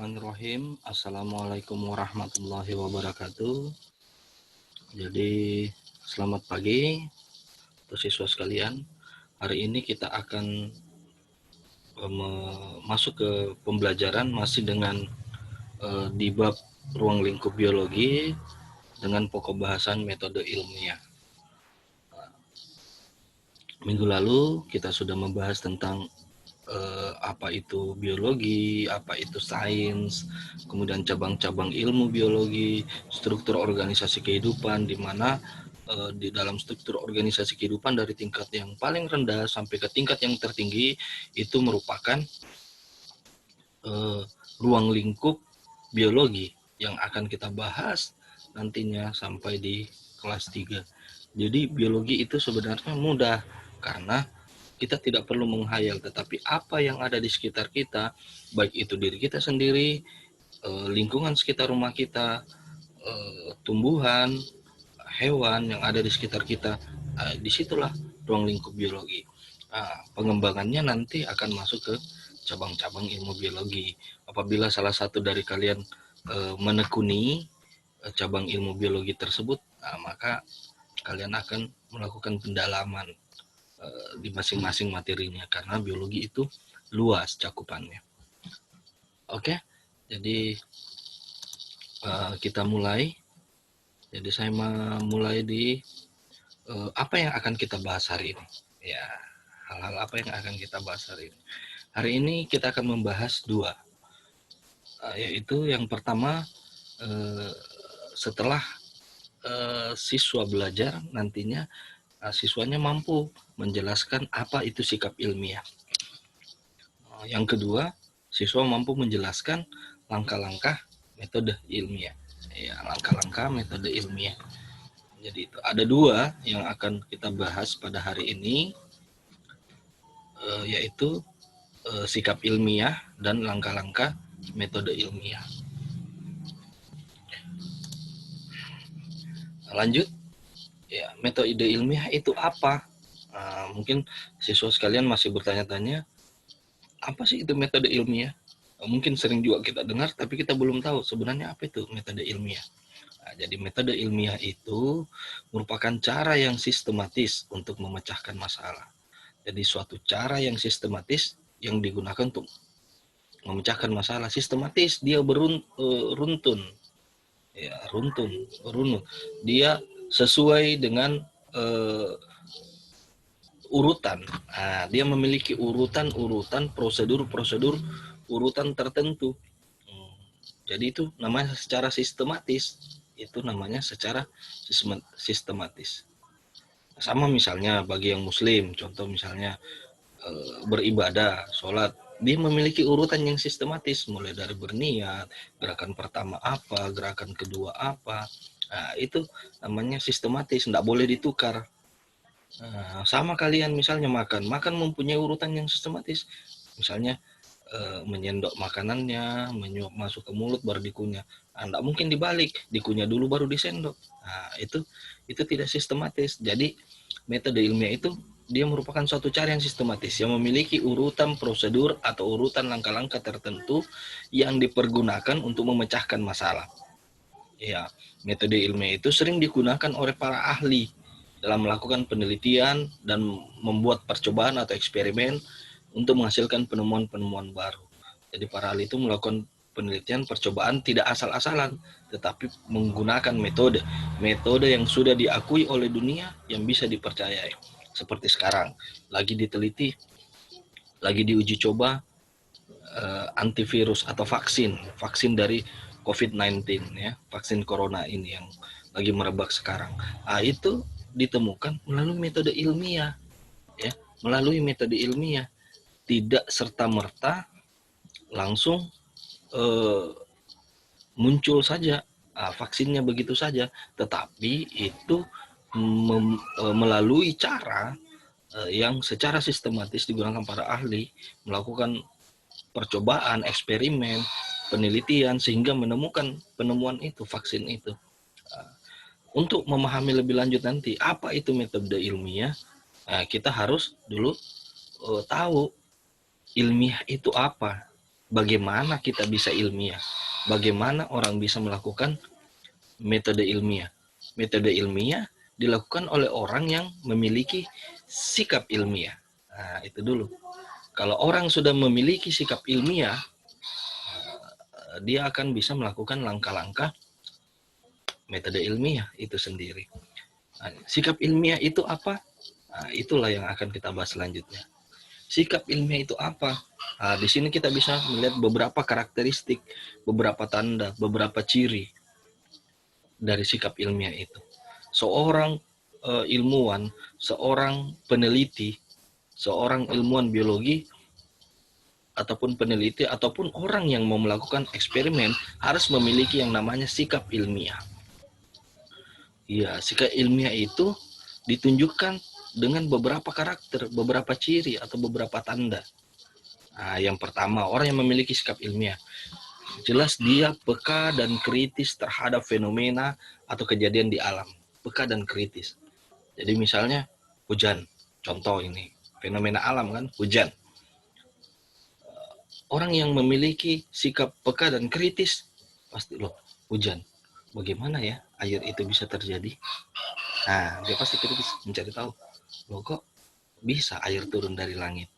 Bismillahirrahmanirrahim. Assalamualaikum warahmatullahi wabarakatuh. Jadi, selamat pagi untuk siswa sekalian. Hari ini kita akan masuk ke pembelajaran masih dengan di bab ruang lingkup biologi dengan pokok bahasan metode ilmiah. Minggu lalu kita sudah membahas tentang apa itu biologi, apa itu sains, kemudian cabang-cabang ilmu biologi, struktur organisasi kehidupan, di mana di dalam struktur organisasi kehidupan dari tingkat yang paling rendah sampai ke tingkat yang tertinggi itu merupakan ruang lingkup biologi yang akan kita bahas nantinya sampai di kelas 3. Jadi biologi itu sebenarnya mudah karena kita tidak perlu menghayal, tetapi apa yang ada di sekitar kita, baik itu diri kita sendiri, lingkungan sekitar rumah kita, tumbuhan, hewan yang ada di sekitar kita, disitulah ruang lingkup biologi. Pengembangannya nanti akan masuk ke cabang-cabang ilmu biologi. Apabila salah satu dari kalian menekuni cabang ilmu biologi tersebut, maka kalian akan melakukan pendalaman di masing-masing materinya karena biologi itu luas cakupannya. Oke, jadi kita mulai. Jadi saya mulai di apa yang akan kita bahas hari ini. Ya, hal-hal apa yang akan kita bahas hari ini. Hari ini kita akan membahas dua, yaitu yang pertama setelah siswa belajar nantinya siswanya mampu menjelaskan apa itu sikap ilmiah. Yang kedua, siswa mampu menjelaskan langkah-langkah metode ilmiah. Ya, langkah-langkah metode ilmiah. Jadi itu ada dua yang akan kita bahas pada hari ini, yaitu sikap ilmiah dan langkah-langkah metode ilmiah. Lanjut, ya, metode ilmiah itu apa? Mungkin siswa sekalian masih bertanya-tanya, apa sih itu metode ilmiah? Mungkin sering juga kita dengar, tapi kita belum tahu sebenarnya apa itu metode ilmiah. Jadi metode ilmiah itu merupakan cara yang sistematis untuk memecahkan masalah. Jadi suatu cara yang sistematis yang digunakan untuk memecahkan masalah. Sistematis, dia runtun. Ya, runut. Dia sesuai dengan urutan. Dia memiliki urutan, prosedur urutan tertentu. Jadi itu namanya secara sistematis. Itu namanya secara sistematis. Sama misalnya bagi yang muslim, contoh misalnya beribadah, sholat, dia memiliki urutan yang sistematis, mulai dari berniat, gerakan pertama apa, gerakan kedua apa. Itu namanya sistematis, tidak boleh ditukar. Sama kalian misalnya makan mempunyai urutan yang sistematis. Misalnya menyendok makanannya, menyuap masuk ke mulut baru dikunyah. Tidak mungkin dibalik, dikunyah dulu baru disendok. Itu tidak sistematis. Jadi metode ilmiah itu dia merupakan suatu cara yang sistematis yang memiliki urutan prosedur atau urutan langkah-langkah tertentu yang dipergunakan untuk memecahkan masalah. Ya, metode ilmiah itu sering digunakan oleh para ahli dalam melakukan penelitian dan membuat percobaan atau eksperimen untuk menghasilkan penemuan-penemuan baru. Jadi para ahli itu melakukan penelitian percobaan tidak asal-asalan, tetapi menggunakan metode yang sudah diakui oleh dunia yang bisa dipercayai. Seperti sekarang lagi diteliti, lagi diuji coba antivirus atau vaksin dari COVID-19 ya, vaksin corona ini yang lagi merebak sekarang. Itu ditemukan melalui metode ilmiah ya, tidak serta-merta langsung muncul saja vaksinnya begitu saja, tetapi itu melalui cara yang secara sistematis digunakan para ahli, melakukan percobaan, eksperimen, penelitian sehingga menemukan penemuan itu, vaksin itu. Untuk memahami lebih lanjut nanti apa itu metode ilmiah, kita harus dulu tahu ilmiah itu apa. bagaimana kita bisa ilmiah, bagaimana orang bisa melakukan metode ilmiah. Metode ilmiah dilakukan oleh orang yang memiliki sikap ilmiah. Nah, itu dulu. Kalau orang sudah memiliki sikap ilmiah, dia akan bisa melakukan langkah-langkah metode ilmiah itu sendiri. Nah, sikap ilmiah itu apa? Nah, itulah yang akan kita bahas selanjutnya. Sikap ilmiah itu apa? Nah, di sini kita bisa melihat beberapa karakteristik, beberapa tanda, beberapa ciri dari sikap ilmiah itu. Seorang ilmuwan, seorang peneliti, seorang ilmuwan biologi ataupun peneliti ataupun orang yang mau melakukan eksperimen harus memiliki yang namanya sikap ilmiah. Ya, sikap ilmiah itu ditunjukkan dengan beberapa karakter, beberapa ciri atau beberapa tanda. Nah, yang pertama, orang yang memiliki sikap ilmiah, jelas dia peka dan kritis terhadap fenomena atau kejadian di alam. Peka dan kritis. Jadi misalnya hujan, contoh ini, fenomena alam kan, hujan. Orang yang memiliki sikap peka dan kritis, pasti loh, hujan. Bagaimana ya air itu bisa terjadi? Nah, dia pasti kritis mencari tahu. Loh kok bisa air turun dari langit?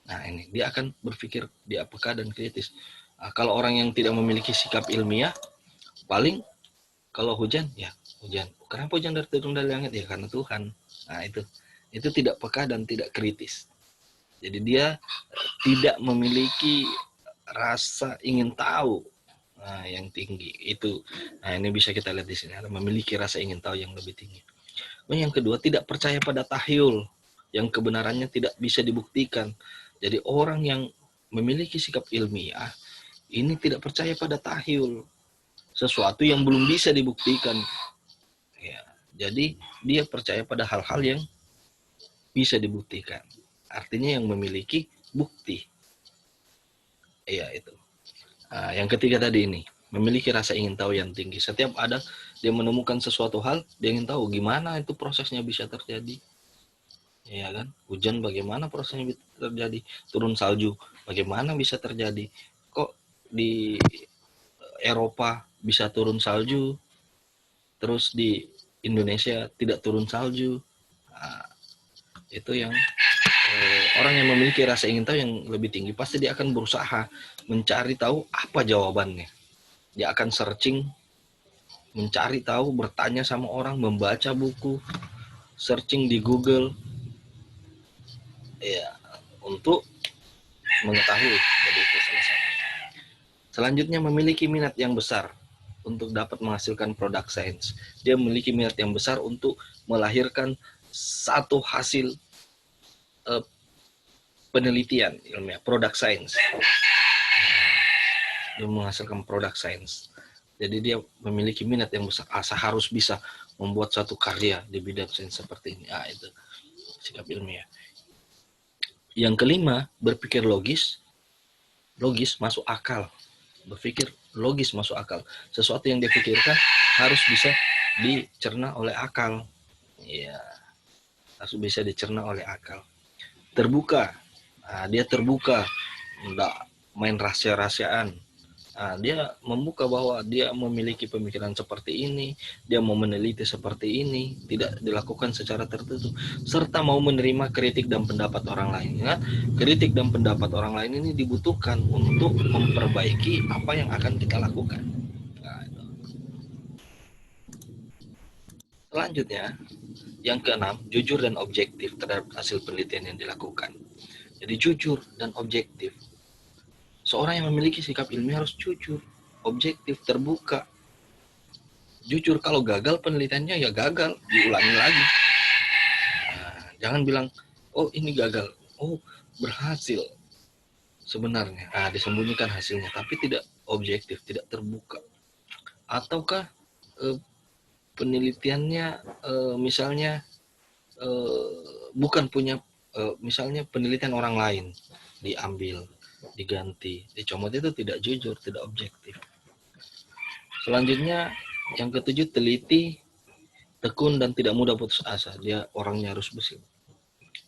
Nah, ini dia akan berpikir, dia peka dan kritis. Nah, kalau orang yang tidak memiliki sikap ilmiah, paling kalau hujan, ya hujan. Kenapa hujan turun dari langit? Ya karena Tuhan. Nah, itu tidak peka dan tidak kritis. Jadi dia tidak memiliki rasa ingin tahu yang tinggi. Itu, nah ini bisa kita lihat di sini, memiliki rasa ingin tahu yang lebih tinggi. Yang kedua, tidak percaya pada tahyul yang kebenarannya tidak bisa dibuktikan. Jadi orang yang memiliki sikap ilmiah ini tidak percaya pada tahyul, sesuatu yang belum bisa dibuktikan. Ya, jadi dia percaya pada hal-hal yang bisa dibuktikan. Artinya yang memiliki bukti. Iya itu. Nah, yang ketiga tadi ini, memiliki rasa ingin tahu yang tinggi. Setiap ada dia menemukan sesuatu hal, dia ingin tahu gimana itu prosesnya bisa terjadi. Ya kan? Hujan bagaimana prosesnya bisa terjadi? Turun salju bagaimana bisa terjadi? Kok di Eropa bisa turun salju, terus di Indonesia tidak turun salju? Nah, itu yang orang yang memiliki rasa ingin tahu yang lebih tinggi, pasti dia akan berusaha mencari tahu apa jawabannya. Dia akan searching, mencari tahu, bertanya sama orang, membaca buku, searching di Google, ya, untuk mengetahui. Jadi itu salah satu. Selanjutnya, memiliki minat yang besar untuk dapat menghasilkan produk sains. Dia memiliki minat yang besar untuk melahirkan satu hasil penelitian ilmiah, produk sains. Dia menghasilkan produk sains. Jadi dia memiliki minat yang besar, asa harus bisa membuat satu karya di bidang sains seperti ini. Ah, itu sikap ilmiah. Yang kelima, berpikir logis masuk akal. Berpikir logis masuk akal. Sesuatu yang dia pikirkan harus bisa dicerna oleh akal. Ya, harus bisa dicerna oleh akal. Terbuka. Nah, dia terbuka, enggak main rahasia-rahasiaan. Nah, dia membuka bahwa dia memiliki pemikiran seperti ini, dia mau meneliti seperti ini, tidak dilakukan secara tertutup, serta mau menerima kritik dan pendapat orang lain. Ingat, kritik dan pendapat orang lain ini dibutuhkan untuk memperbaiki apa yang akan kita lakukan. Nah, itu. Selanjutnya, yang keenam, jujur dan objektif terhadap hasil penelitian yang dilakukan. Jadi jujur dan objektif. Seorang yang memiliki sikap ilmiah harus jujur, objektif, terbuka. Jujur, kalau gagal penelitiannya ya gagal, diulangi lagi. Nah, jangan bilang, oh ini gagal, oh berhasil. Sebenarnya, disembunyikan hasilnya, tapi tidak objektif, tidak terbuka. Ataukah penelitiannya misalnya bukan punya, misalnya penelitian orang lain diambil, diganti, dicomot, itu tidak jujur, tidak objektif. Selanjutnya yang ketujuh, teliti, tekun dan tidak mudah putus asa. Dia orangnya harus bersih.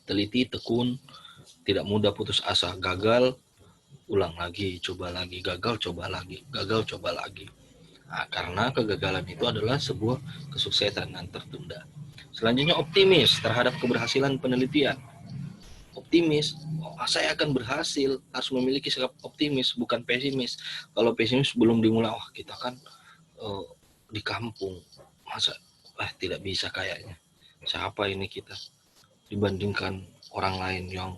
Teliti, tekun, tidak mudah putus asa. Gagal ulang lagi, coba lagi, gagal, coba lagi, gagal, coba lagi. Nah, karena kegagalan itu adalah sebuah kesuksesan yang tertunda. Selanjutnya optimis terhadap keberhasilan penelitian. Optimis, saya akan berhasil, harus memiliki sikap optimis, bukan pesimis. Kalau pesimis belum dimulai, kita kan di kampung, masa tidak bisa kayaknya. Siapa ini kita dibandingkan orang lain yang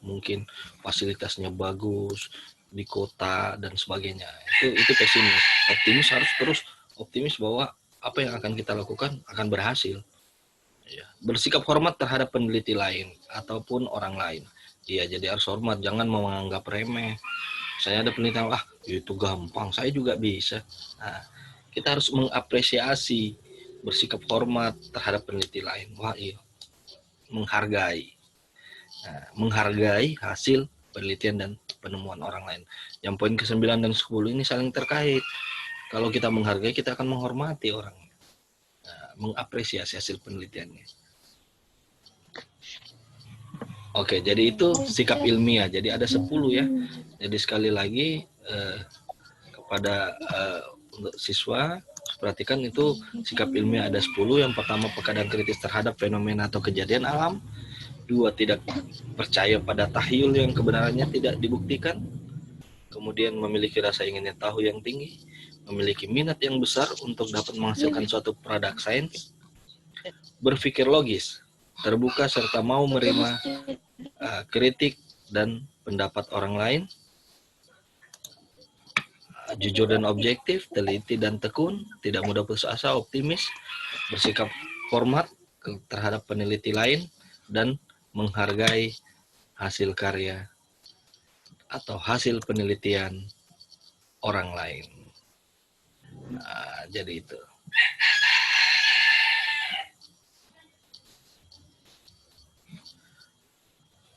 mungkin fasilitasnya bagus di kota dan sebagainya. Itu pesimis. Optimis harus terus optimis bahwa apa yang akan kita lakukan akan berhasil. Ya. Bersikap hormat terhadap peneliti lain ataupun orang lain. Iya, jadi harus hormat, jangan menganggap remeh. Saya ada penelitian, itu gampang, saya juga bisa. Nah, kita harus mengapresiasi, bersikap hormat terhadap peneliti lain. Iya, menghargai. Nah, menghargai hasil penelitian dan penemuan orang lain. Yang poin ke-9 dan 10 ini saling terkait. Kalau kita menghargai, kita akan menghormati orang. Mengapresiasi hasil penelitiannya. Oke, jadi itu sikap ilmiah. Jadi ada 10 ya. Jadi sekali lagi kepada untuk siswa, perhatikan itu sikap ilmiah ada 10. Yang pertama, peka dan kritis terhadap fenomena atau kejadian alam. 2, tidak percaya pada tahyul yang kebenarannya tidak dibuktikan. Kemudian memiliki rasa ingin tahu yang tinggi, memiliki minat yang besar untuk dapat menghasilkan suatu produk sains, berpikir logis, terbuka serta mau menerima kritik dan pendapat orang lain, jujur dan objektif, teliti dan tekun, tidak mudah putus asa, optimis, bersikap hormat terhadap peneliti lain, dan menghargai hasil karya atau hasil penelitian orang lain. Jadi itu.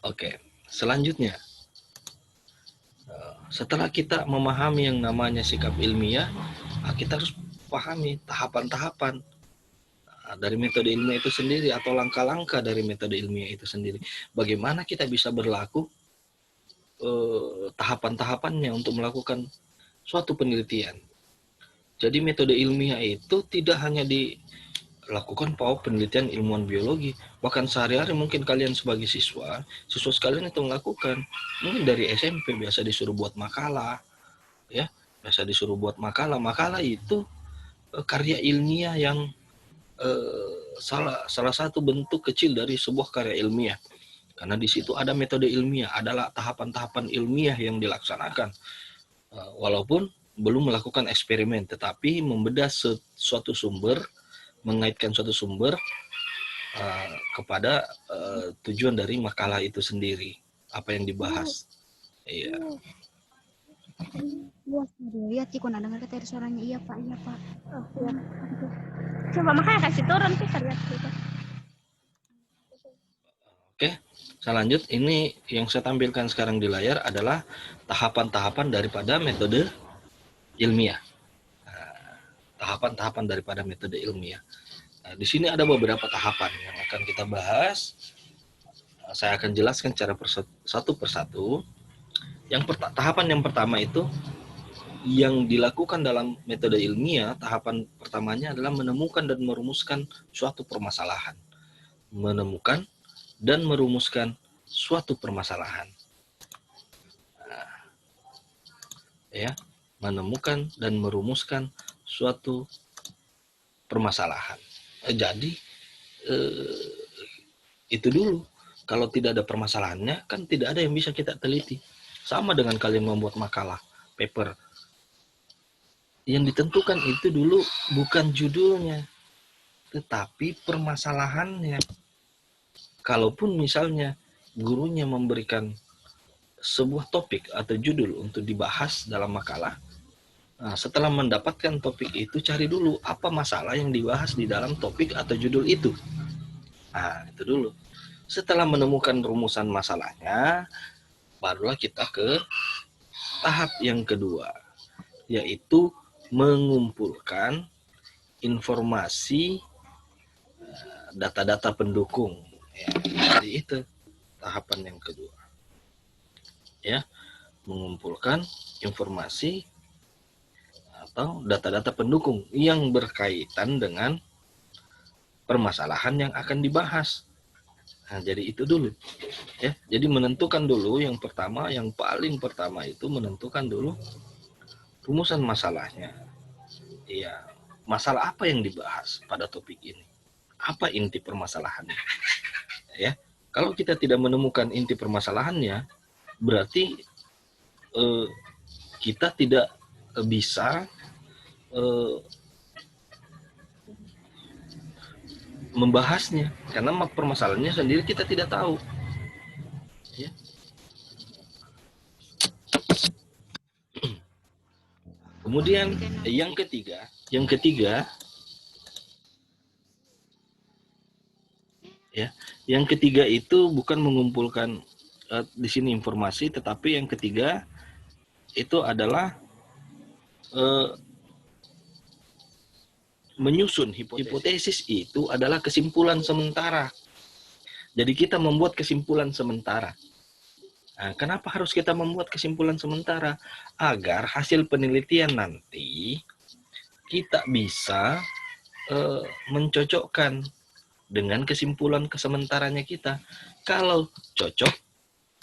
Oke, selanjutnya, setelah kita memahami yang namanya sikap ilmiah, kita harus pahami tahapan-tahapan dari metode ilmiah itu sendiri atau langkah-langkah dari metode ilmiah itu sendiri. Bagaimana kita bisa berlaku tahapan-tahapannya untuk melakukan suatu penelitian. Jadi metode ilmiah itu tidak hanya dilakukan penelitian ilmuwan biologi, bahkan sehari-hari mungkin kalian sebagai siswa sekalian itu melakukan. Mungkin dari SMP biasa disuruh buat makalah, ya, biasa disuruh buat makalah. Makalah itu karya ilmiah yang salah satu bentuk kecil dari sebuah karya ilmiah. Karena di situ ada metode ilmiah, adalah tahapan-tahapan ilmiah yang dilaksanakan. Walaupun belum melakukan eksperimen, tetapi membedah suatu sumber, mengaitkan suatu sumber kepada tujuan dari makalah itu sendiri, apa yang dibahas. Iya. Lihat Ciko, dengar kata suaranya, iya Pak. Oh, iya. Coba makanya kasih turun sih lihat gitu. Oke, saya lanjut. Ini yang saya tampilkan sekarang di layar adalah tahapan-tahapan daripada metode ilmiah. Tahapan-tahapan daripada metode ilmiah. Nah, di sini ada beberapa tahapan yang akan kita bahas. Saya akan jelaskan secara satu persatu. Tahapan yang pertama itu yang dilakukan dalam metode ilmiah, tahapan pertamanya adalah menemukan dan merumuskan suatu permasalahan. Menemukan dan merumuskan suatu permasalahan. Menemukan dan merumuskan suatu permasalahan. Jadi itu dulu. Kalau tidak ada permasalahannya, kan tidak ada yang bisa kita teliti. Sama dengan kalian membuat makalah, paper. Yang ditentukan itu dulu bukan judulnya, tetapi permasalahannya. Kalaupun misalnya gurunya memberikan sebuah topik atau judul untuk dibahas dalam makalah, setelah mendapatkan topik itu, cari dulu apa masalah yang dibahas di dalam topik atau judul itu. Itu dulu. Setelah menemukan rumusan masalahnya, barulah kita ke tahap yang kedua, yaitu mengumpulkan informasi, data-data pendukung. Jadi itu tahapan yang kedua. Ya, mengumpulkan informasi atau data-data pendukung yang berkaitan dengan permasalahan yang akan dibahas. Nah, jadi itu dulu ya. Jadi menentukan dulu yang pertama, yang paling pertama itu menentukan dulu rumusan masalahnya. Iya, masalah apa yang dibahas pada topik ini? Apa inti permasalahannya? Ya, kalau kita tidak menemukan inti permasalahannya, berarti kita tidak bisa membahasnya karena permasalahannya sendiri kita tidak tahu. Ya. Kemudian yang ketiga ya, yang ketiga itu bukan mengumpulkan di sini informasi, tetapi yang ketiga itu adalah menyusun hipotesis. Itu adalah kesimpulan sementara. Jadi kita membuat kesimpulan sementara. Nah, kenapa harus kita membuat kesimpulan sementara? Agar hasil penelitian nanti kita bisa mencocokkan dengan kesimpulan kesementaranya kita. Kalau cocok,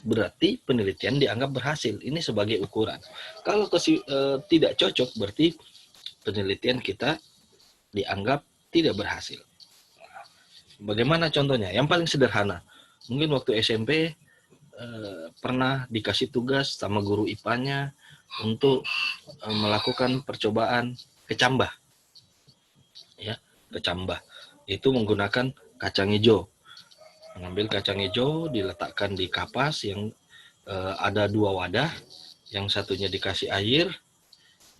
berarti penelitian dianggap berhasil. Ini sebagai ukuran. Kalau tidak cocok, berarti penelitian kita dianggap tidak berhasil. Bagaimana contohnya? Yang paling sederhana, mungkin waktu SMP pernah dikasih tugas sama guru IPA-nya untuk melakukan percobaan kecambah. Ya, kecambah. Itu menggunakan kacang hijau. Mengambil kacang hijau, diletakkan di kapas yang ada 2 wadah, yang satunya dikasih air,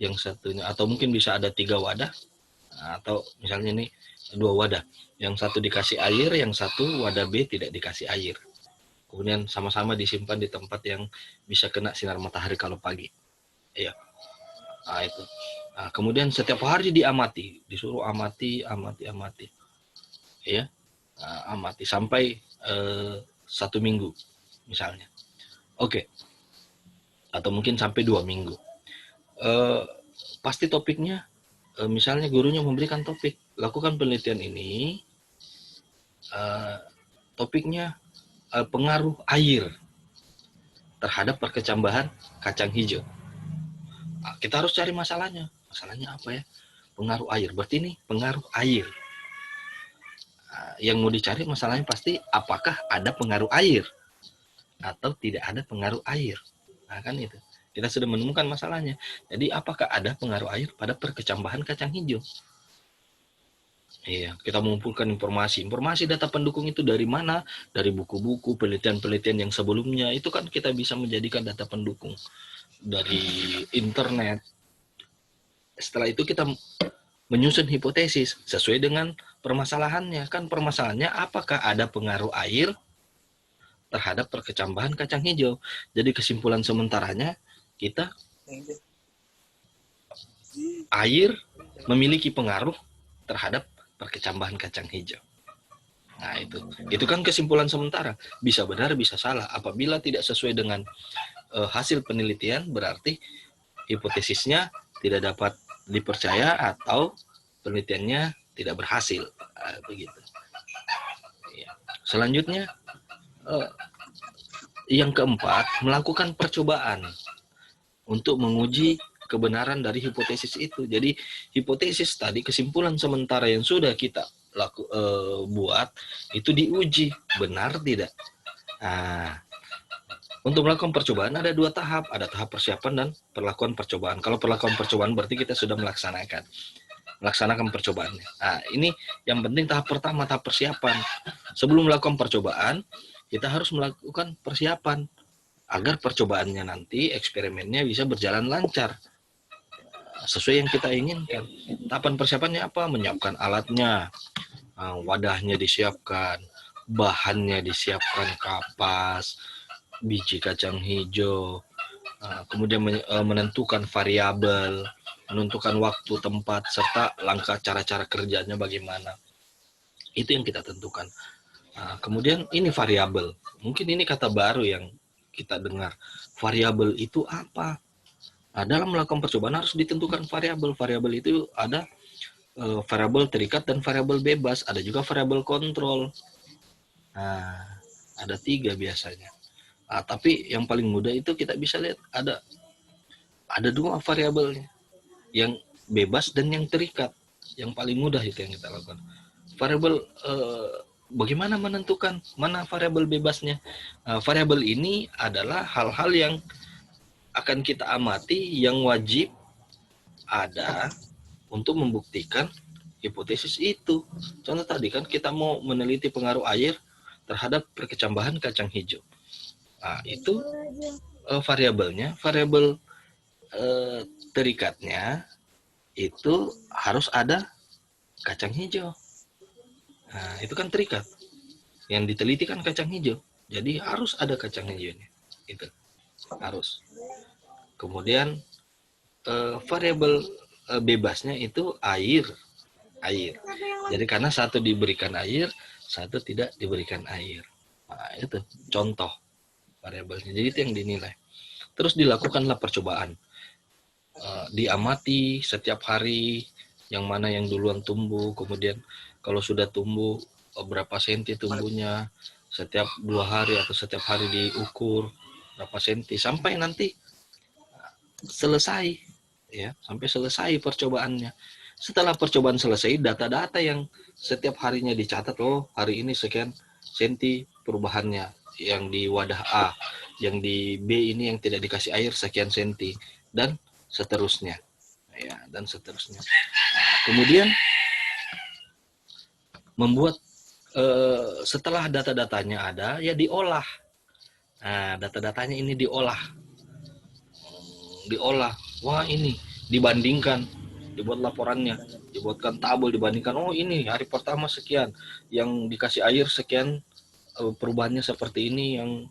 yang satunya, atau mungkin bisa ada 3 wadah, atau misalnya ini 2 wadah, yang satu dikasih air, yang satu wadah B tidak dikasih air. Kemudian sama-sama disimpan di tempat yang bisa kena sinar matahari kalau pagi. Iya. Nah, itu. Nah, kemudian setiap hari diamati, disuruh amati. Ya. Nah, amati sampai 1 minggu misalnya. Oke. Atau mungkin sampai 2 minggu. Pasti topiknya, misalnya gurunya memberikan topik, lakukan penelitian ini, topiknya pengaruh air terhadap perkecambahan kacang hijau. Nah, kita harus cari masalahnya. Masalahnya apa ya? Pengaruh air. Berarti ini pengaruh air. Nah, yang mau dicari masalahnya pasti apakah ada pengaruh air atau tidak ada pengaruh air. Nah, kan itu. Kita sudah menemukan masalahnya. Jadi apakah ada pengaruh air pada perkecambahan kacang hijau? Iya, kita mengumpulkan informasi data pendukung itu dari mana? Dari buku-buku, penelitian-penelitian yang sebelumnya. Itu kan kita bisa menjadikan data pendukung dari internet. Setelah itu kita menyusun hipotesis sesuai dengan permasalahannya. Kan permasalahannya apakah ada pengaruh air terhadap perkecambahan kacang hijau. Jadi kesimpulan sementaranya kita air memiliki pengaruh terhadap perkecambahan kacang hijau. Nah, itu kan kesimpulan sementara, bisa benar bisa salah. Apabila tidak sesuai dengan hasil penelitian, berarti hipotesisnya tidak dapat dipercaya atau penelitiannya tidak berhasil. Begitu. Ya. Selanjutnya yang keempat, melakukan percobaan untuk menguji kebenaran dari hipotesis itu. Jadi hipotesis tadi, kesimpulan sementara yang sudah kita buat itu diuji benar tidak. Nah, untuk melakukan percobaan ada 2 tahap, ada tahap persiapan dan perlakuan percobaan. Kalau perlakuan percobaan berarti kita sudah melaksanakan percobaannya. Nah, ini yang penting tahap pertama, tahap persiapan. Sebelum melakukan percobaan, kita harus melakukan persiapan agar percobaannya nanti, eksperimennya bisa berjalan lancar sesuai yang kita inginkan. Tahapan persiapannya apa? Menyiapkan alatnya, wadahnya disiapkan, bahannya disiapkan, kapas, biji kacang hijau, kemudian menentukan variabel, menentukan waktu, tempat, serta langkah cara-cara kerjanya bagaimana. Itu yang kita tentukan. Kemudian ini variabel, mungkin ini kata baru yang kita dengar. Variabel itu apa? Nah, dalam melakukan percobaan harus ditentukan variabel. Variabel itu ada variabel terikat dan variabel bebas. Ada juga variabel kontrol. Nah, ada 3 biasanya. Tapi yang paling mudah itu kita bisa lihat ada 2 variabelnya, yang bebas dan yang terikat. Yang paling mudah itu yang kita lakukan. Variabel bagaimana menentukan mana variabel bebasnya? Variabel ini adalah hal-hal yang akan kita amati yang wajib ada untuk membuktikan hipotesis itu. Contoh tadi kan kita mau meneliti pengaruh air terhadap perkecambahan kacang hijau. Nah, itu variabelnya, variabel terikatnya itu harus ada kacang hijau. Nah, itu kan terikat. Yang diteliti kan kacang hijau. Jadi harus ada kacang hijaunya. Itu harus. Kemudian variabel bebasnya itu air. Jadi karena satu diberikan air, satu tidak diberikan air. Nah, itu contoh variabelnya. Jadi itu yang dinilai. Terus dilakukanlah percobaan. Diamati setiap hari yang mana yang duluan tumbuh, kemudian kalau sudah tumbuh berapa senti tumbuhnya, setiap 2 hari atau setiap hari diukur berapa senti sampai nanti selesai, ya, sampai selesai percobaannya. Setelah percobaan selesai, data-data yang setiap harinya dicatat, oh hari ini sekian senti perubahannya, yang di wadah A, yang di B ini yang tidak dikasih air sekian senti, dan seterusnya, ya, dan seterusnya. Kemudian membuat setelah data-datanya ada, ya diolah. Nah, data-datanya ini diolah. Wah, ini dibandingkan, dibuat laporannya, dibuatkan tabel, dibandingkan, oh ini hari pertama sekian, yang dikasih air sekian, perubahannya seperti ini, yang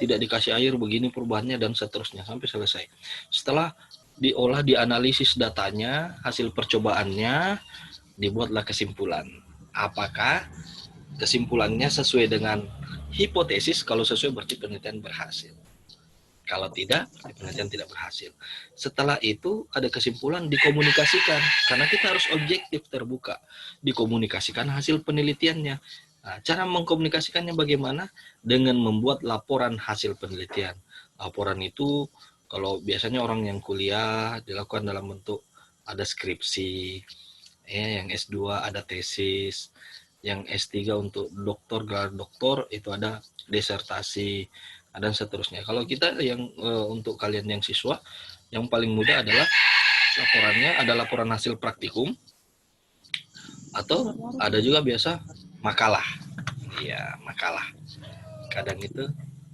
tidak dikasih air begini perubahannya, dan seterusnya sampai selesai. Setelah diolah, dianalisis datanya, hasil percobaannya, dibuatlah kesimpulan. Apakah kesimpulannya sesuai dengan hipotesis? Kalau sesuai berarti penelitian berhasil. Kalau tidak, penelitian tidak berhasil. Setelah itu ada kesimpulan, dikomunikasikan. Karena kita harus objektif, terbuka. Dikomunikasikan hasil penelitiannya. Nah, cara mengkomunikasikannya bagaimana? Dengan membuat laporan hasil penelitian. Laporan itu, kalau biasanya orang yang kuliah, dilakukan dalam bentuk ada skripsi, ya, yang S2 ada tesis, yang S3 untuk doktor, gelar doktor itu ada disertasi, dan seterusnya. Kalau kita yang untuk kalian yang siswa, yang paling mudah adalah laporannya ada laporan hasil praktikum, atau ada juga biasa makalah. Iya, makalah. Kadang itu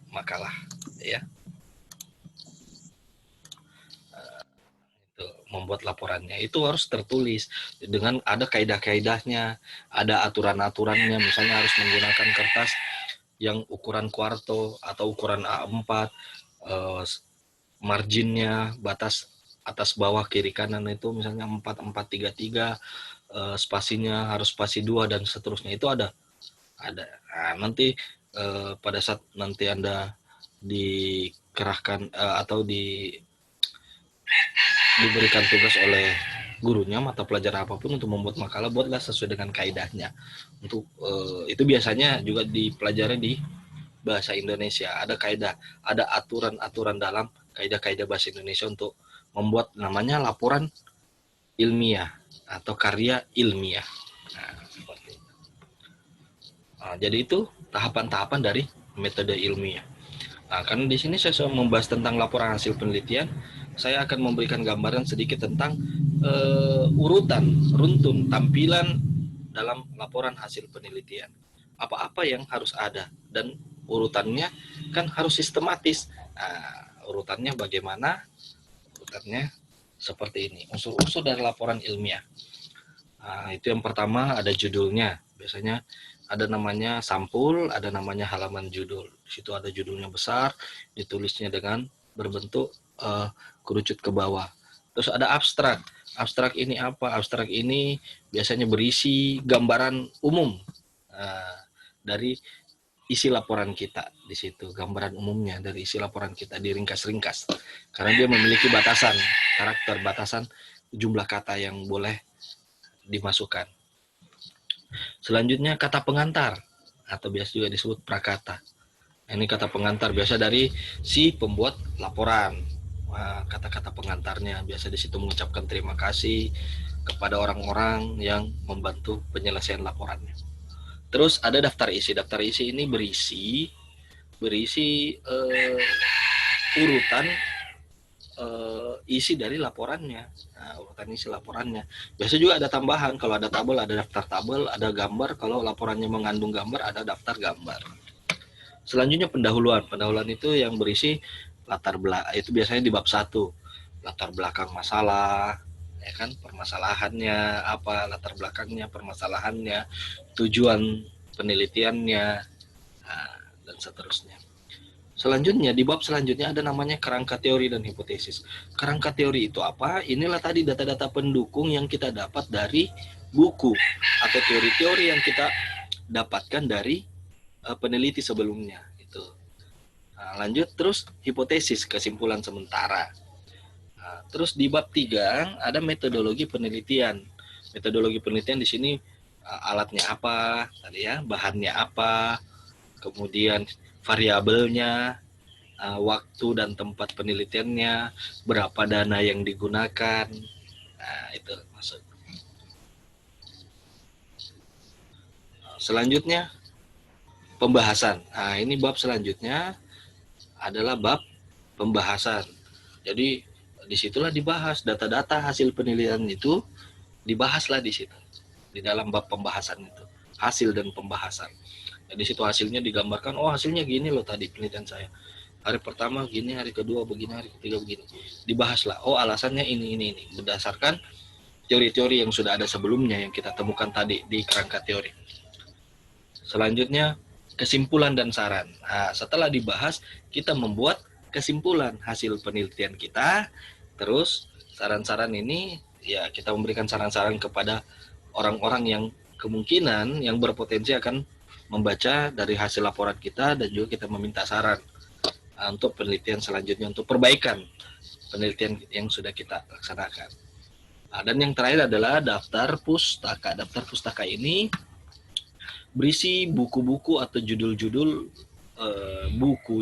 makalah, ya. Itu membuat laporannya itu harus tertulis dengan ada kaidah-kaidahnya, ada aturan-aturannya, misalnya harus menggunakan kertas yang ukuran kuarto atau ukuran A4, marginnya, batas atas bawah kiri kanan itu misalnya 4, 4, 3, 3, spasinya harus spasi 2, dan seterusnya. Itu ada. Nah, nanti pada saat nanti Anda dikerahkan atau diberikan tugas oleh gurunya, mata pelajaran apapun, untuk membuat makalah, buatlah sesuai dengan kaidahnya. Untuk itu biasanya juga dipelajari di bahasa Indonesia. Ada kaidah, ada aturan-aturan dalam kaidah-kaidah bahasa Indonesia untuk membuat namanya laporan ilmiah atau karya ilmiah. Nah, seperti itu. Jadi itu tahapan-tahapan dari metode ilmiah. Nah, karena di sini saya membahas tentang laporan hasil penelitian, saya akan memberikan gambaran sedikit tentang urutan, runtun, tampilan dalam laporan hasil penelitian. Apa-apa yang harus ada, dan urutannya kan harus sistematis. Nah, urutannya bagaimana? Urutannya seperti ini. Unsur-unsur dari laporan ilmiah. Nah, itu yang pertama ada judulnya. Biasanya ada namanya sampul, ada namanya halaman judul. Di situ ada judulnya besar, ditulisnya dengan berbentuk kerucut ke bawah. Terus ada abstrak. Abstrak ini apa? Abstrak ini biasanya berisi gambaran umum dari isi laporan kita di situ, gambaran umumnya dari isi laporan kita diringkas-ringkas. Karena dia memiliki batasan karakter, batasan jumlah kata yang boleh dimasukkan. Selanjutnya kata pengantar atau biasa juga disebut prakata. Ini kata pengantar biasa dari si pembuat laporan. Kata-kata pengantarnya biasa di situ mengucapkan terima kasih kepada orang-orang yang membantu penyelesaian laporannya. Terus ada daftar isi. Daftar isi ini berisi urutan isi dari laporannya. Nah, urutan isi laporannya. Biasa juga ada tambahan. Kalau ada tabel, ada daftar tabel, ada gambar. Kalau laporannya mengandung gambar, ada daftar gambar. Selanjutnya pendahuluan. Pendahuluan itu yang berisi latar belakang. Itu biasanya di bab 1. Latar belakang masalah, ya kan, permasalahannya apa, latar belakangnya, permasalahannya, tujuan penelitiannya, dan seterusnya. Selanjutnya di bab selanjutnya ada namanya kerangka teori dan hipotesis. Kerangka teori itu apa? Inilah tadi data-data pendukung yang kita dapat dari buku atau teori-teori yang kita dapatkan dari peneliti sebelumnya itu. Lanjut terus hipotesis, kesimpulan sementara. Terus di bab 3 ada metodologi penelitian. Metodologi penelitian di sini alatnya apa, tadi ya, bahannya apa, kemudian variabelnya, waktu dan tempat penelitiannya, berapa dana yang digunakan. Nah, itu masuk. Selanjutnya pembahasan. Nah, ini bab selanjutnya adalah bab pembahasan. Jadi disitulah dibahas data-data hasil penelitian itu, dibahaslah di situ di dalam bab pembahasan itu, hasil dan pembahasan. Jadi situ hasilnya digambarkan, oh hasilnya gini loh tadi penelitian saya. Hari pertama gini, hari kedua begini, hari ketiga begini. Dibahaslah, oh alasannya ini. Berdasarkan teori-teori yang sudah ada sebelumnya yang kita temukan tadi di kerangka teori. Selanjutnya kesimpulan dan saran. Nah, setelah dibahas, kita membuat kesimpulan hasil penelitian kita. Terus saran-saran ini ya kita memberikan saran-saran kepada orang-orang yang kemungkinan yang berpotensi akan membaca dari hasil laporan kita, dan juga kita meminta saran untuk penelitian selanjutnya, untuk perbaikan penelitian yang sudah kita laksanakan. Dan yang terakhir adalah daftar pustaka. Daftar pustaka ini berisi buku-buku atau judul-judul buku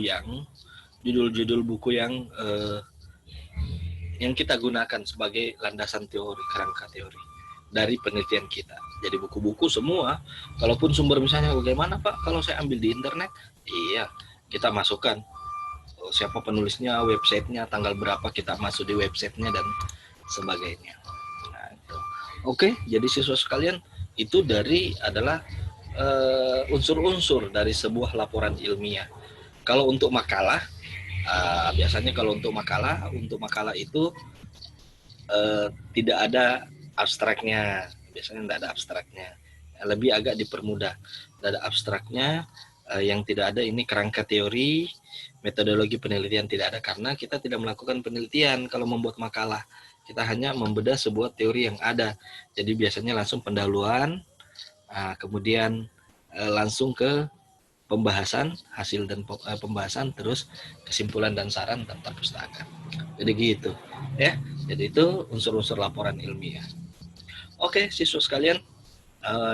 yang kita gunakan sebagai landasan teori, kerangka teori dari penelitian kita. Jadi buku-buku semua, kalaupun sumber misalnya bagaimana Pak kalau saya ambil di internet, iya kita masukkan siapa penulisnya, websitenya, tanggal berapa kita masuk di websitenya dan sebagainya. Nah, itu. Oke, jadi siswa sekalian, itu adalah unsur-unsur dari sebuah laporan ilmiah. Kalau untuk makalah, biasanya kalau untuk makalah itu tidak ada abstraknya, biasanya tidak ada abstraknya, lebih agak dipermudah. Tidak ada abstraknya, yang tidak ada ini kerangka teori, metodologi penelitian tidak ada, karena kita tidak melakukan penelitian kalau membuat makalah. Kita hanya membedah sebuah teori yang ada. Jadi biasanya langsung pendahuluan, kemudian langsung ke pembahasan, hasil dan pembahasan, terus kesimpulan dan saran daftar pustaka. Jadi gitu ya. Jadi itu unsur-unsur laporan ilmiah. Oke, siswa sekalian,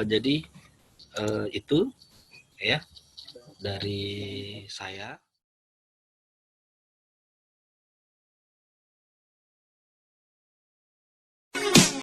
jadi itu ya dari saya.